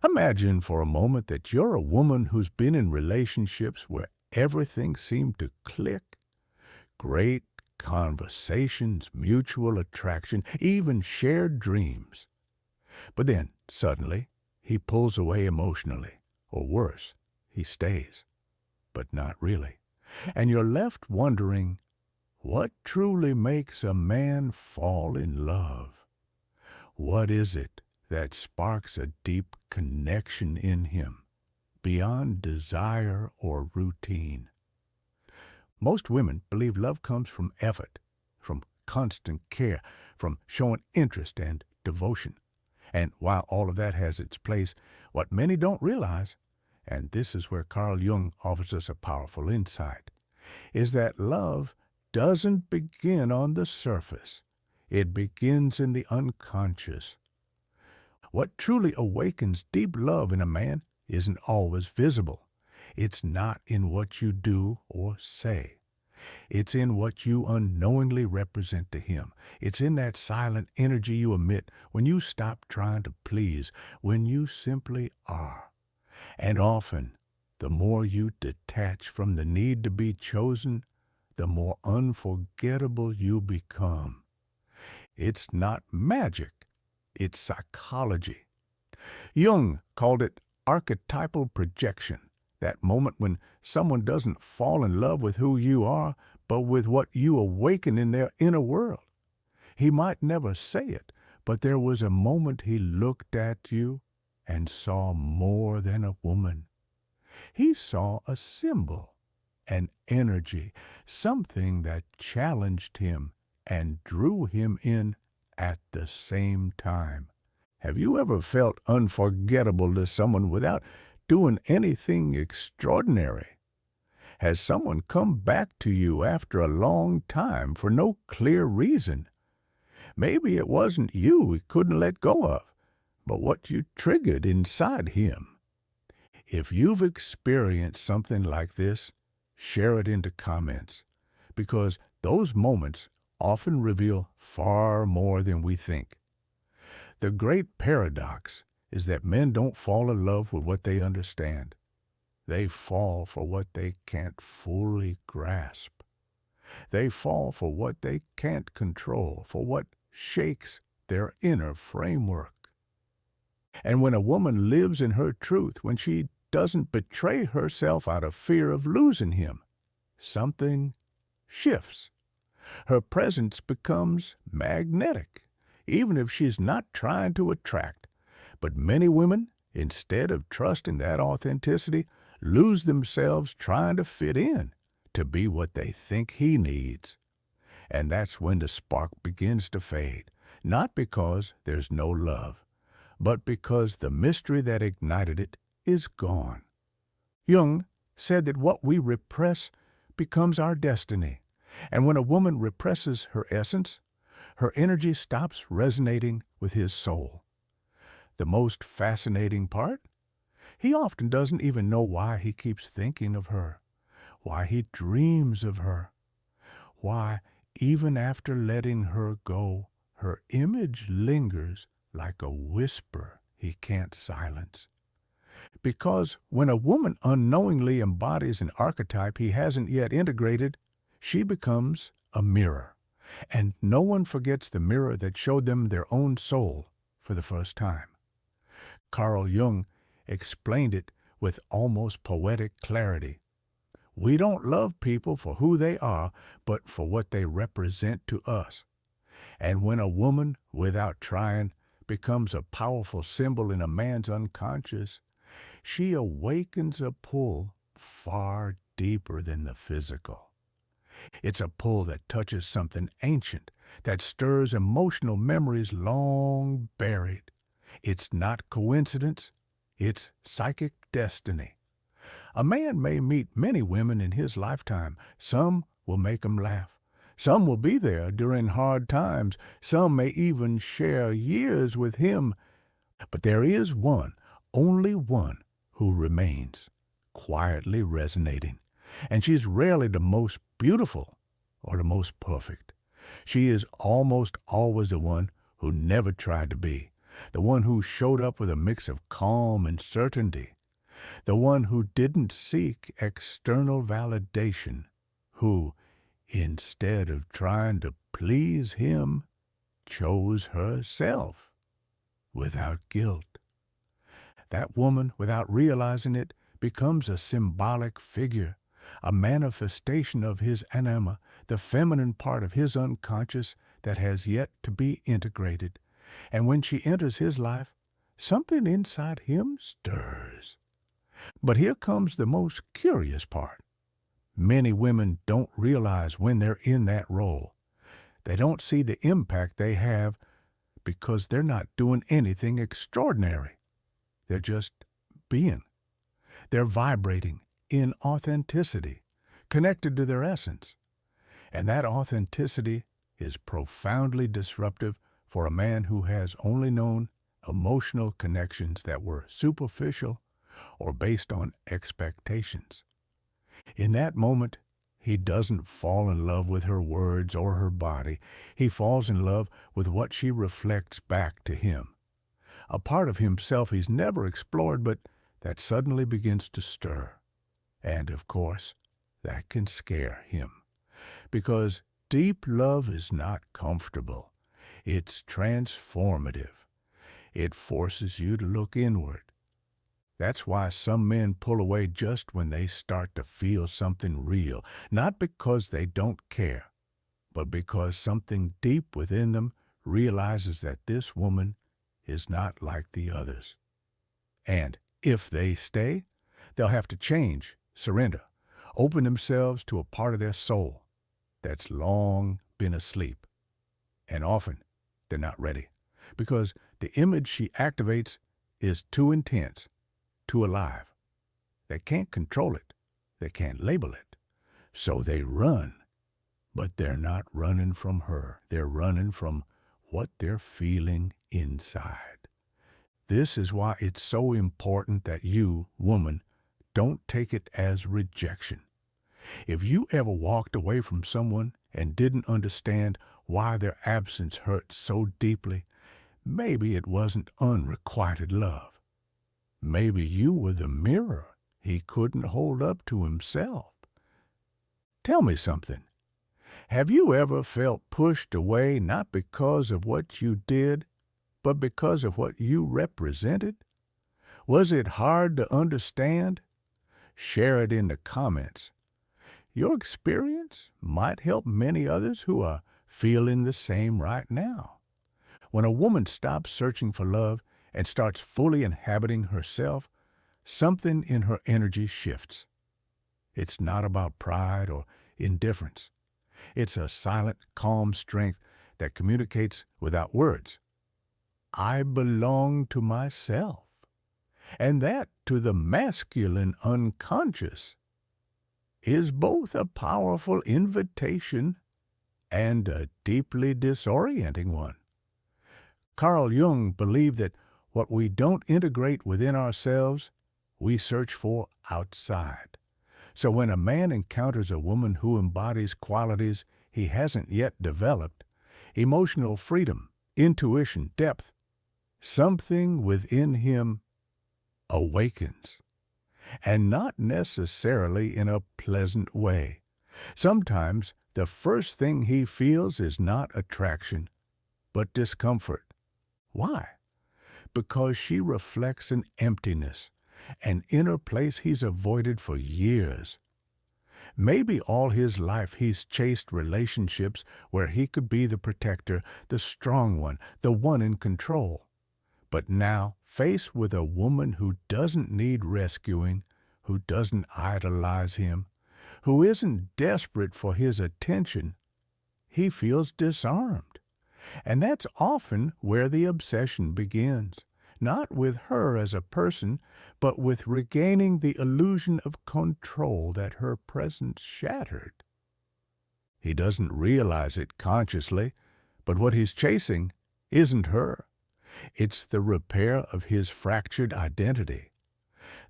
Imagine for a moment that you're a woman who's been in relationships where everything seemed to click. Great conversations, mutual attraction, even shared dreams. But then, suddenly, he pulls away emotionally. Or worse, he stays. But not really. And you're left wondering, what truly makes a man fall in love? What is it that sparks a deep connection in him, beyond desire or routine? Most women believe love comes from effort, from constant care, from showing interest and devotion. And while all of that has its place, what many don't realize, and this is where Carl Jung offers us a powerful insight, is that love doesn't begin on the surface. It begins in the unconscious. What truly awakens deep love in a man isn't always visible. It's not in what you do or say. It's in what you unknowingly represent to him. It's in that silent energy you emit when you stop trying to please, when you simply are. And often, the more you detach from the need to be chosen, the more unforgettable you become. It's not magic. It's psychology. Jung called it archetypal projection, that moment when someone doesn't fall in love with who you are, but with what you awaken in their inner world. He might never say it, but there was a moment he looked at you and saw more than a woman. He saw a symbol, an energy, something that challenged him and drew him in at the same time. Have you ever felt unforgettable to someone without doing anything extraordinary? Has someone come back to you after a long time for no clear reason? Maybe it wasn't you he couldn't let go of, but what you triggered inside him. If you've experienced something like this, share it into comments, because those moments often reveal far more than we think. The great paradox is that men don't fall in love with what they understand. They fall for what they can't fully grasp. They fall for what they can't control, for what shakes their inner framework. And when a woman lives in her truth, when she doesn't betray herself out of fear of losing him, something shifts. Her presence becomes magnetic, even if she's not trying to attract. But many women, instead of trusting that authenticity, lose themselves trying to fit in, to be what they think he needs. And that's when the spark begins to fade, not because there's no love, but because the mystery that ignited it is gone. Jung said that what we repress becomes our destiny. And when a woman represses her essence, her energy stops resonating with his soul. The most fascinating part? He often doesn't even know why he keeps thinking of her, why he dreams of her, why, even after letting her go, her image lingers like a whisper he can't silence. Because when a woman unknowingly embodies an archetype he hasn't yet integrated, she becomes a mirror. And no one forgets the mirror that showed them their own soul for the first time. Carl Jung explained it with almost poetic clarity. We don't love people for who they are, but for what they represent to us. And when a woman, without trying, becomes a powerful symbol in a man's unconscious, she awakens a pull far deeper than the physical. It's a pull that touches something ancient, that stirs emotional memories long buried. It's not coincidence, it's psychic destiny. A man may meet many women in his lifetime. Some will make him laugh. Some will be there during hard times. Some may even share years with him. But there is one, only one, who remains, quietly resonating. And she's rarely the most beautiful or the most perfect. She is almost always the one who never tried to be, the one who showed up with a mix of calm and certainty, the one who didn't seek external validation, who, instead of trying to please him, chose herself without guilt. That woman, without realizing it, becomes a symbolic figure, a manifestation of his anima, the feminine part of his unconscious that has yet to be integrated. And when she enters his life, something inside him stirs. But here comes the most curious part. Many women don't realize when they're in that role. They don't see the impact they have because they're not doing anything extraordinary. They're just being. They're vibrating in authenticity, connected to their essence. And that authenticity is profoundly disruptive for a man who has only known emotional connections that were superficial or based on expectations. In that moment, he doesn't fall in love with her words or her body. He falls in love with what she reflects back to him. A part of himself he's never explored, but that suddenly begins to stir. And, of course, that can scare him. Because deep love is not comfortable. It's transformative. It forces you to look inward. That's why some men pull away just when they start to feel something real, not because they don't care, but because something deep within them realizes that this woman is not like the others. And if they stay, they'll have to change, surrender, open themselves to a part of their soul that's long been asleep. And often they're not ready, because the image she activates is too intense, too alive. They can't control it. They can't label it. So they run. But they're not running from her. They're running from what they're feeling inside. This is why it's so important that you, woman, don't take it as rejection. If you ever walked away from someone and didn't understand why their absence hurt so deeply, maybe it wasn't unrequited love. Maybe you were the mirror he couldn't hold up to himself. Tell me something. Have you ever felt pushed away not because of what you did, but because of what you represented? Was it hard to understand? Share it in the comments. Your experience might help many others who are feeling the same right now. When a woman stops searching for love and starts fully inhabiting herself, something in her energy shifts. It's not about pride or indifference. It's a silent, calm strength that communicates without words. I belong to myself, and that to the masculine unconscious is both a powerful invitation and a deeply disorienting one. Carl Jung believed that what we don't integrate within ourselves, we search for outside. So when a man encounters a woman who embodies qualities he hasn't yet developed, emotional freedom, intuition, depth, something within him awakens. And not necessarily in a pleasant way. Sometimes the first thing he feels is not attraction, but discomfort. Why? Because she reflects an emptiness, an inner place he's avoided for years. Maybe all his life he's chased relationships where he could be the protector, the strong one, the one in control. But now, faced with a woman who doesn't need rescuing, who doesn't idolize him, who isn't desperate for his attention, he feels disarmed. And that's often where the obsession begins, not with her as a person, but with regaining the illusion of control that her presence shattered. He doesn't realize it consciously, but what he's chasing isn't her. It's the repair of his fractured identity.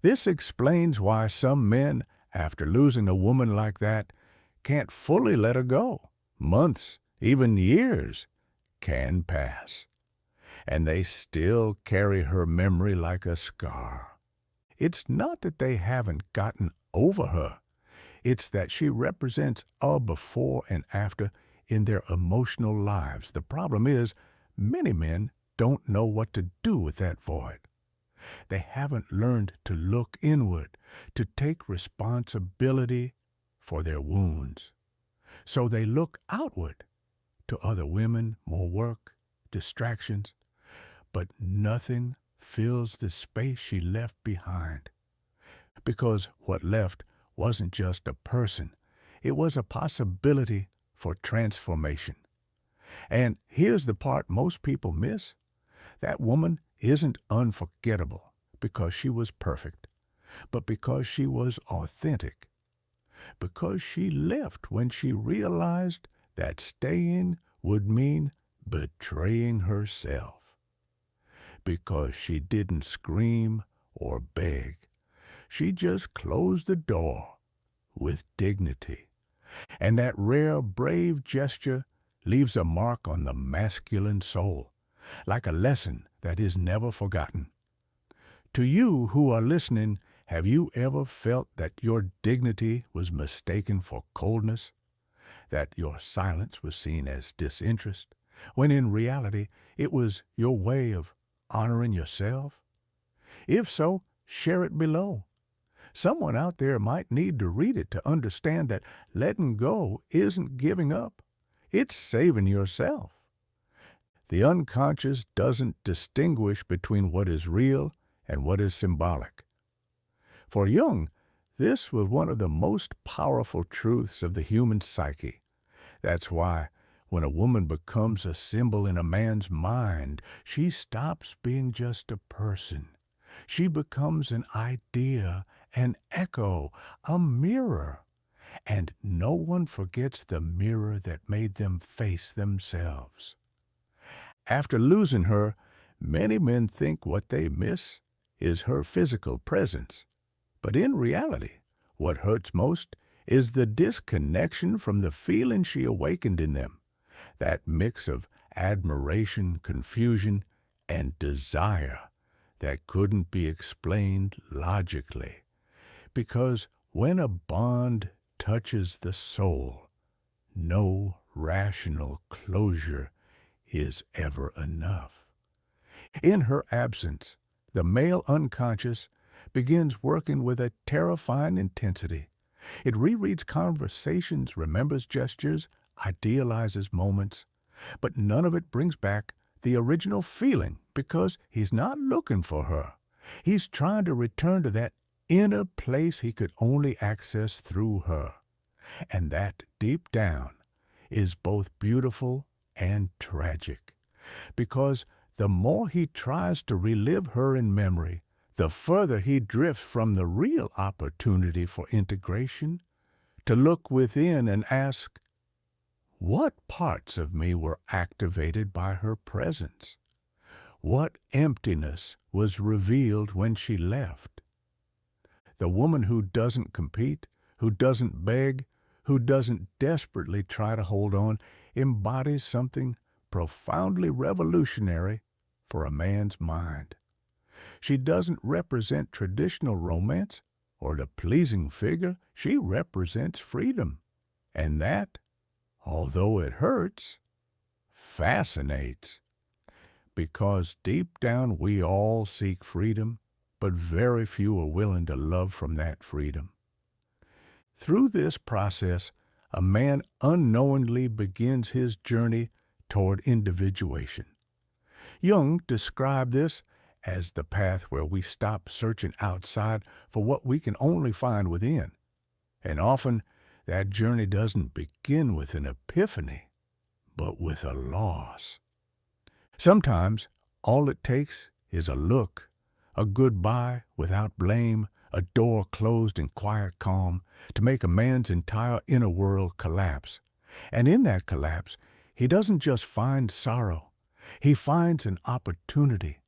This explains why some men, after losing a woman like that, can't fully let her go. Months, even years, can pass. and they still carry her memory like a scar. It's not that they haven't gotten over her. It's that she represents a before and after in their emotional lives. The problem is, many men don't know what to do with that void. They haven't learned to look inward, to take responsibility for their wounds. So they look outward to other women, more work, distractions, but nothing fills the space she left behind. Because what left wasn't just a person, it was a possibility for transformation. And here's the part most people miss. That woman isn't unforgettable because she was perfect, but because she was authentic. Because she left when she realized that staying would mean betraying herself. Because she didn't scream or beg. She just closed the door with dignity. And that rare, brave gesture leaves a mark on the masculine soul, like a lesson that is never forgotten. To you who are listening, have you ever felt that your dignity was mistaken for coldness? That your silence was seen as disinterest, when in reality it was your way of honoring yourself? If so, share it below. Someone out there might need to read it to understand that letting go isn't giving up. It's saving yourself. The unconscious doesn't distinguish between what is real and what is symbolic. For Jung, this was one of the most powerful truths of the human psyche. That's why when a woman becomes a symbol in a man's mind, she stops being just a person. She becomes an idea, an echo, a mirror. And no one forgets the mirror that made them face themselves. After losing her, many men think what they miss is her physical presence. But in reality, what hurts most is the disconnection from the feeling she awakened in them. That mix of admiration, confusion, and desire that couldn't be explained logically. Because when a bond touches the soul, no rational closure is ever enough. In her absence, the male unconscious begins working with a terrifying intensity. It rereads conversations, remembers gestures, idealizes moments, but none of it brings back the original feeling because he's not looking for her. He's trying to return to that inner place he could only access through her. And that, deep down, is both beautiful and tragic. Because the more he tries to relive her in memory, the further he drifts from the real opportunity for integration, to look within and ask, what parts of me were activated by her presence? What emptiness was revealed when she left? The woman who doesn't compete, who doesn't beg, who doesn't desperately try to hold on, embodies something profoundly revolutionary for a man's mind. She doesn't represent traditional romance or the pleasing figure. She represents freedom. And that, although it hurts, fascinates. Because deep down we all seek freedom, but very few are willing to love from that freedom. Through this process, a man unknowingly begins his journey toward individuation. Jung described this as the path where we stop searching outside for what we can only find within. And often, that journey doesn't begin with an epiphany, but with a loss. Sometimes, all it takes is a look, a goodbye without blame, a door closed in quiet calm, to make a man's entire inner world collapse. And in that collapse, he doesn't just find sorrow, he finds an opportunity.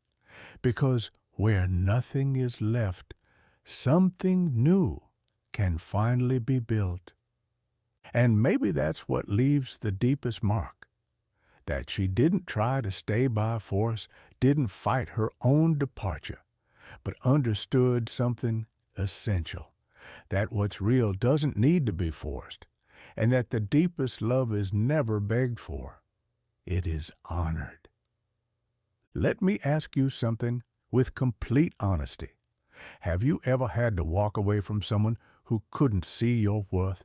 Because where nothing is left, something new can finally be built. And maybe that's what leaves the deepest mark. that she didn't try to stay by force, didn't fight her own departure, but understood something essential, that what's real doesn't need to be forced, and that the deepest love is never begged for. It is honored. Let me ask you something with complete honesty. Have you ever had to walk away from someone who couldn't see your worth?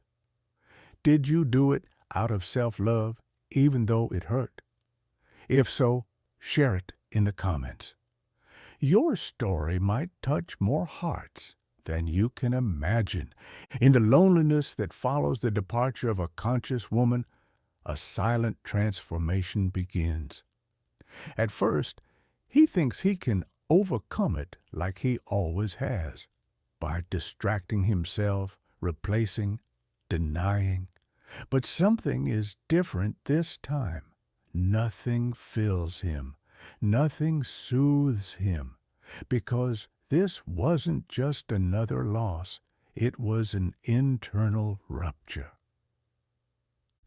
Did you do it out of self-love, even though it hurt? If so, share it in the comments. Your story might touch more hearts than you can imagine. In the loneliness that follows the departure of a conscious woman, a silent transformation begins. At first, he thinks he can overcome it like he always has, by distracting himself, replacing, denying. But something is different this time. Nothing fills him. Nothing soothes him. Because this wasn't just another loss. It was an internal rupture.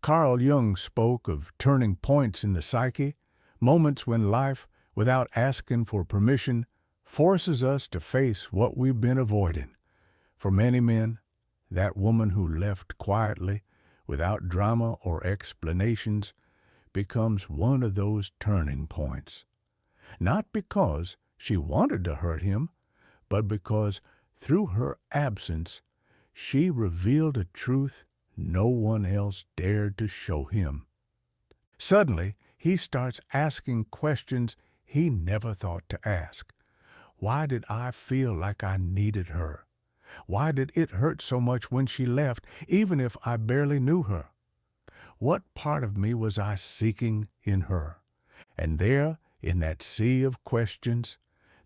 Carl Jung spoke of turning points in the psyche, moments when life, without asking for permission, forces us to face what we've been avoiding. For many men, that woman who left quietly, without drama or explanations, becomes one of those turning points. Not because she wanted to hurt him, but because through her absence, she revealed a truth no one else dared to show him. Suddenly, he starts asking questions he never thought to ask. Why did I feel like I needed her? Why did it hurt so much when she left, even if I barely knew her? What part of me was I seeking in her? And there, in that sea of questions,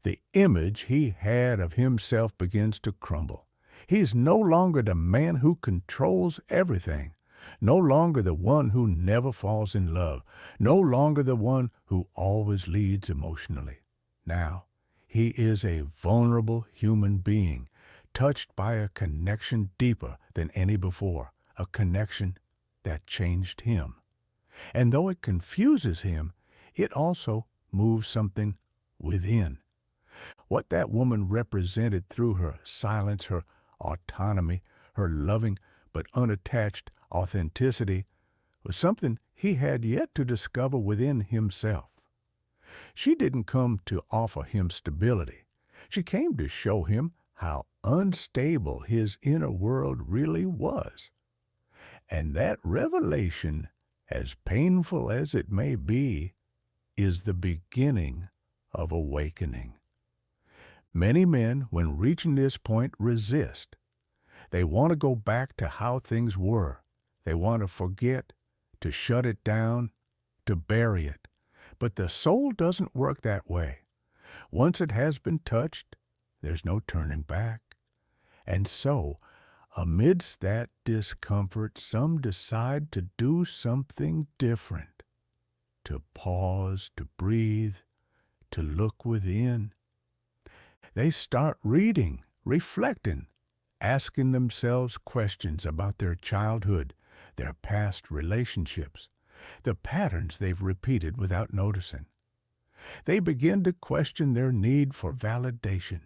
the image he had of himself begins to crumble. He's no longer the man who controls everything, no longer the one who never falls in love, no longer the one who always leads emotionally. Now, he is a vulnerable human being, touched by a connection deeper than any before, a connection that changed him. And though it confuses him, it also moves something within. What that woman represented through her silence, her autonomy, her loving but unattached authenticity, was something he had yet to discover within himself. She didn't come to offer him stability. She came to show him how unstable his inner world really was. And that revelation, as painful as it may be, is the beginning of awakening. Many men, when reaching this point, resist. They want to go back to how things were. They want to forget, to shut it down, to bury it. But the soul doesn't work that way. Once it has been touched, there's no turning back. And so, amidst that discomfort, some decide to do something different. To pause, to breathe, to look within. They start reading, reflecting, asking themselves questions about their childhood, their past relationships, the patterns they've repeated without noticing. They begin to question their need for validation,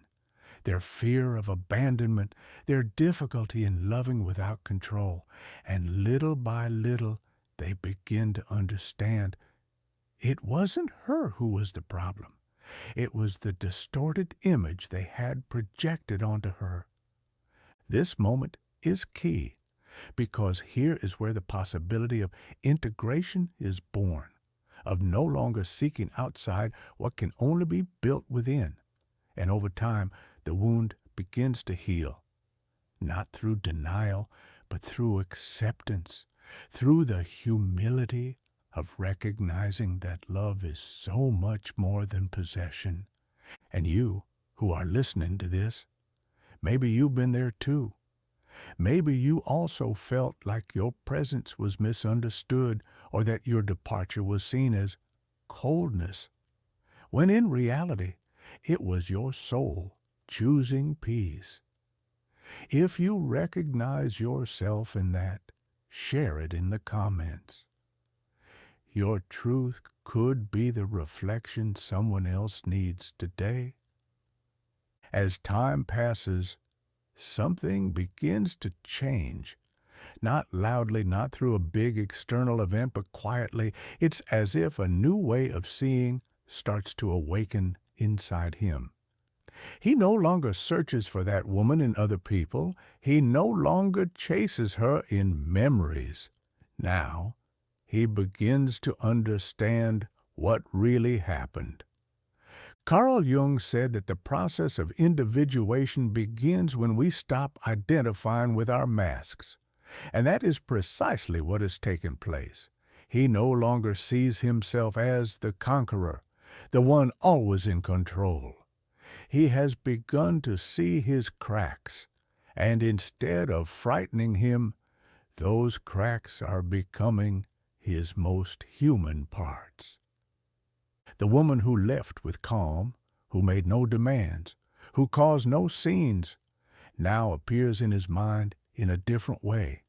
their fear of abandonment, their difficulty in loving without control, and little by little they begin to understand it wasn't her who was the problem. It was the distorted image they had projected onto her. This moment is key, because here is where the possibility of integration is born, of no longer seeking outside what can only be built within. And over time, the wound begins to heal, not through denial, but through acceptance, through the humility of recognizing that love is so much more than possession. And you, who are listening to this, maybe you've been there too. Maybe you also felt like your presence was misunderstood, or that your departure was seen as coldness, when in reality, it was your soul choosing peace. If you recognize yourself in that, share it in the comments. your truth could be the reflection someone else needs today? As time passes, something begins to change. Not loudly, not through a big external event, but quietly. It's as if a new way of seeing starts to awaken inside him. He no longer searches for that woman in other people. He no longer chases her in memories. Now, he begins to understand what really happened. Carl Jung said that the process of individuation begins when we stop identifying with our masks. And that is precisely what has taken place. He no longer sees himself as the conqueror, the one always in control. He has begun to see his cracks, and instead of frightening him, those cracks are becoming his most human parts. The woman who left with calm, who made no demands, who caused no scenes, now appears in his mind in a different way.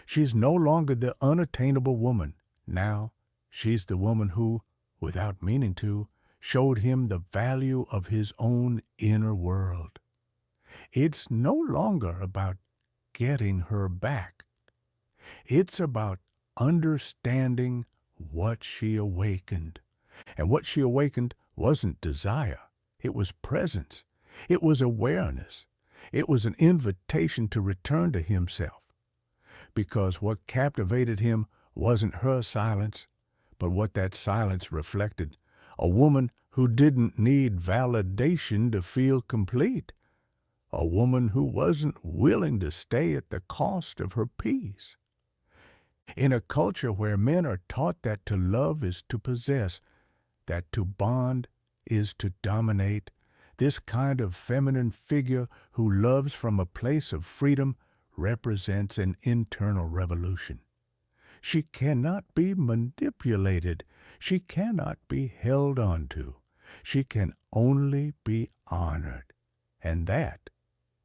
She's no longer the unattainable woman. Now she's the woman who, without meaning to, showed him the value of his own inner world. It's no longer about getting her back. It's about understanding what she awakened. And what she awakened wasn't desire. It was presence. It was awareness. It was an invitation to return to himself. Because what captivated him wasn't her silence, but what that silence reflected. A woman who didn't need validation to feel complete. A woman who wasn't willing to stay at the cost of her peace. In a culture where men are taught that to love is to possess, that to bond is to dominate, this kind of feminine figure who loves from a place of freedom represents an internal revolution. She cannot be manipulated. She cannot be held onto. She can only be honored. And that,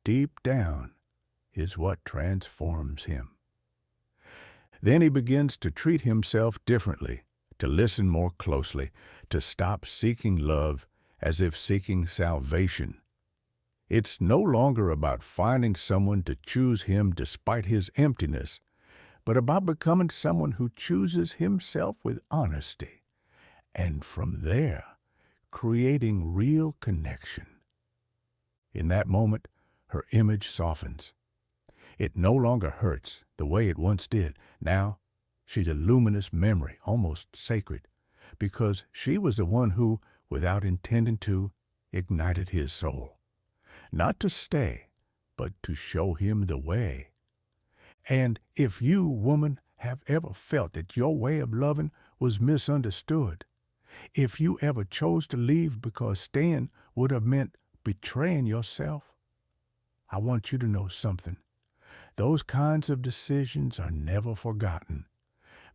deep down, is what transforms him. Then he begins to treat himself differently, to listen more closely, to stop seeking love as if seeking salvation. It's no longer about finding someone to choose him despite his emptiness, but about becoming someone who chooses himself with honesty, and from there, creating real connection. In that moment, her image softens. It no longer hurts the way it once did. Now, she's a luminous memory, almost sacred, because she was the one who, without intending to, ignited his soul. Not to stay, but to show him the way. And if you, woman, have ever felt that your way of loving was misunderstood, if you ever chose to leave because staying would have meant betraying yourself, I want you to know something. Those kinds of decisions are never forgotten.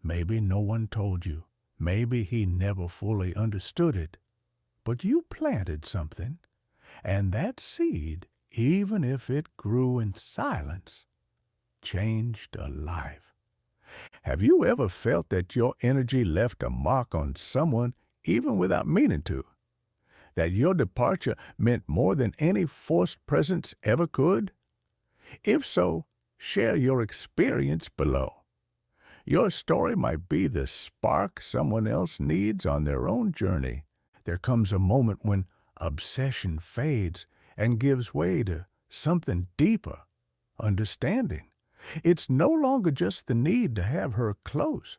Maybe no one told you. Maybe he never fully understood it. But you planted something, and that seed, even if it grew in silence, changed a life. Have you ever felt that your energy left a mark on someone even without meaning to? That your departure meant more than any forced presence ever could? If so, share your experience below. Your story might be the spark someone else needs on their own journey. There comes a moment when obsession fades and gives way to something deeper, understanding. It's no longer just the need to have her close.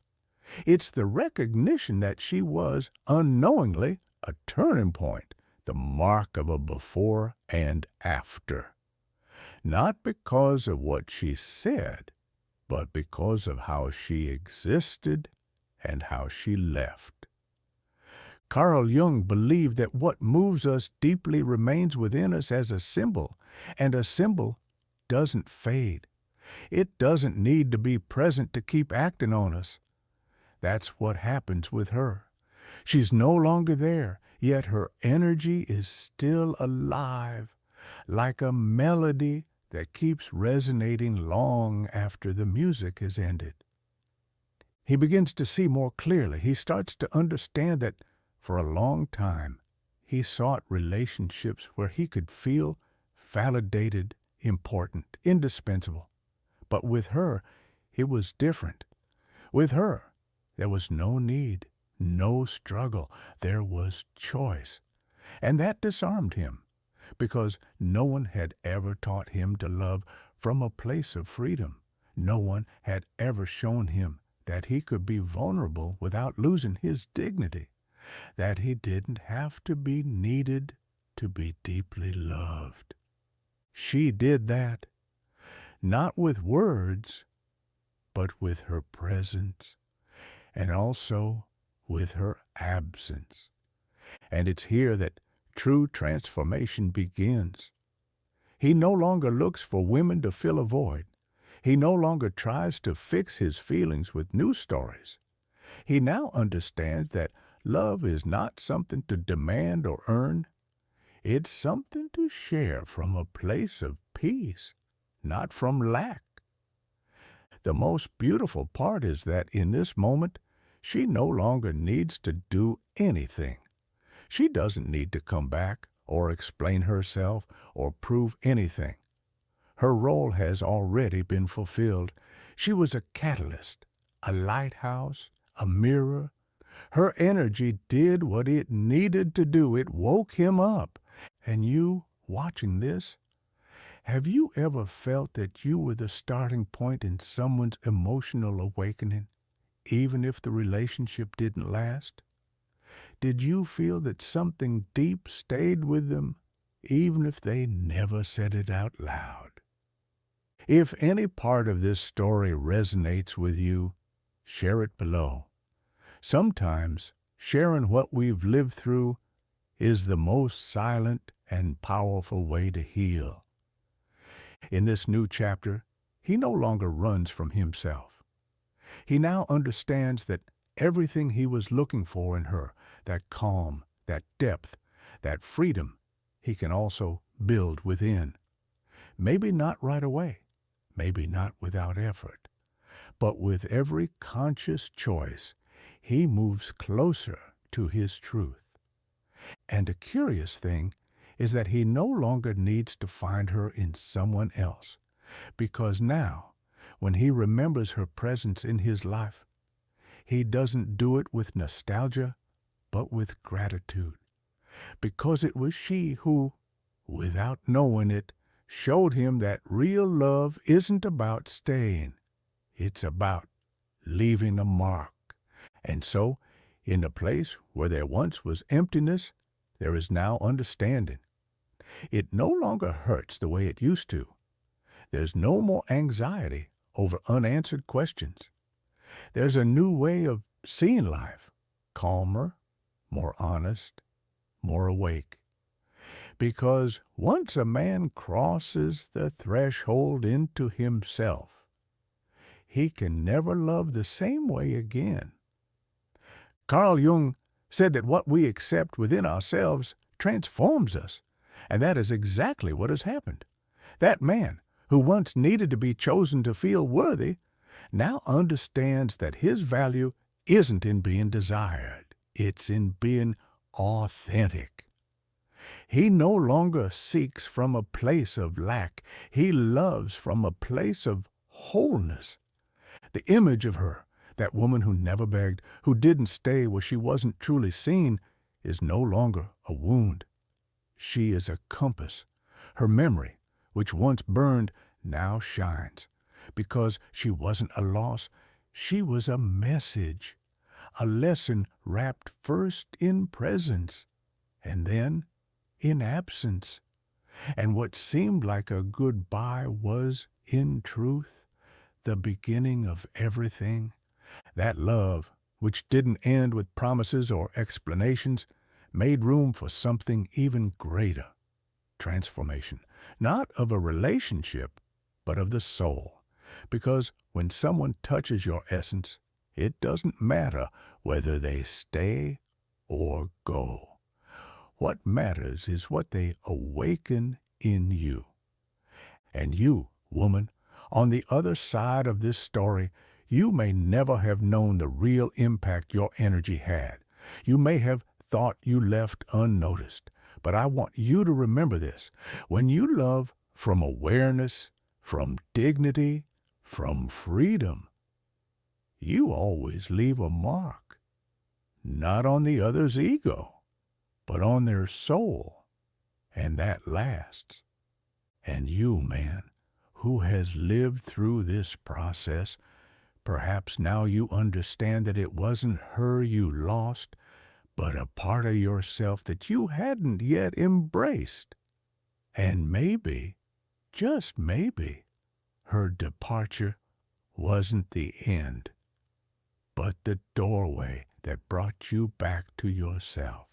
It's the recognition that she was, unknowingly, a turning point, the mark of a before and after. Not because of what she said, but because of how she existed and how she left. Carl Jung believed that what moves us deeply remains within us as a symbol, and a symbol doesn't fade. It doesn't need to be present to keep acting on us. That's what happens with her. She's no longer there, yet her energy is still alive, like a melody that keeps resonating long after the music has ended. He begins to see more clearly. He starts to understand that for a long time he sought relationships where he could feel validated, important, indispensable. But with her, it was different. With her, there was no need, no struggle. There was choice. And that disarmed him, because no one had ever taught him to love from a place of freedom. No one had ever shown him that he could be vulnerable without losing his dignity, that he didn't have to be needed to be deeply loved. She did that, not with words, but with her presence, and also with her absence. And it's here that true transformation begins. He no longer looks for women to fill a void. He no longer tries to fix his feelings with new stories. He now understands that love is not something to demand or earn. It's something to share from a place of peace, not from lack. The most beautiful part is that in this moment, she no longer needs to do anything. She doesn't need to come back or explain herself or prove anything. Her role has already been fulfilled. She was a catalyst, a lighthouse, a mirror. Her energy did what it needed to do. It woke him up. And you, watching this, have you ever felt that you were the starting point in someone's emotional awakening, even if the relationship didn't last? Did you feel that something deep stayed with them, even if they never said it out loud? If any part of this story resonates with you, share it below. Sometimes sharing what we've lived through is the most silent and powerful way to heal. In this new chapter, he no longer runs from himself. He now understands that everything he was looking for in her, that calm, that depth, that freedom, he can also build within. Maybe not right away, maybe not without effort, but with every conscious choice, he moves closer to his truth. And the curious thing is that he no longer needs to find her in someone else, because now, when he remembers her presence in his life, he doesn't do it with nostalgia, but with gratitude, because it was she who, without knowing it, showed him that real love isn't about staying. It's about leaving a mark. And so, in the place where there once was emptiness, there is now understanding. It no longer hurts the way it used to. There's no more anxiety over unanswered questions. There's a new way of seeing life, calmer, more honest, more awake. Because once a man crosses the threshold into himself, he can never love the same way again. Carl Jung said that what we accept within ourselves transforms us, and that is exactly what has happened. That man, who once needed to be chosen to feel worthy, now understands that his value isn't in being desired, it's in being authentic. He no longer seeks from a place of lack, he loves from a place of wholeness. The image of her, that woman who never begged, who didn't stay where she wasn't truly seen, is no longer a wound. She is a compass. Her memory, which once burned, now shines. Because she wasn't a loss, she was a message, a lesson wrapped first in presence, and then in absence. And what seemed like a goodbye was, in truth, the beginning of everything. That love, which didn't end with promises or explanations, made room for something even greater. Transformation, not of a relationship, but of the soul. Because when someone touches your essence, it doesn't matter whether they stay or go. What matters is what they awaken in you. And you, woman, on the other side of this story, You may never have known the real impact your energy had. You may have thought you left unnoticed. But I want you to remember this. When you love from awareness, from dignity, from freedom, you always leave a mark. Not on the other's ego, but on their soul. And that lasts. And you, man, who has lived through this process, perhaps now you understand that it wasn't her you lost, but a part of yourself that you hadn't yet embraced. And maybe, just maybe, her departure wasn't the end, but the doorway that brought you back to yourself.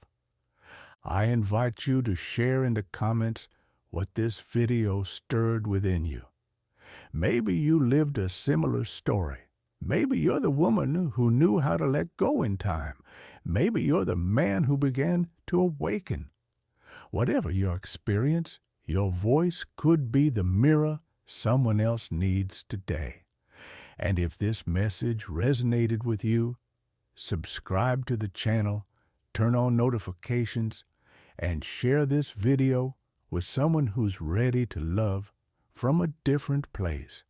I invite you to share in the comments what this video stirred within you. Maybe you lived a similar story. Maybe you're the woman who knew how to let go in time. Maybe you're the man who began to awaken. Whatever your experience, your voice could be the mirror someone else needs today. And if this message resonated with you, subscribe to the channel, turn on notifications, and share this video with someone who's ready to love from a different place.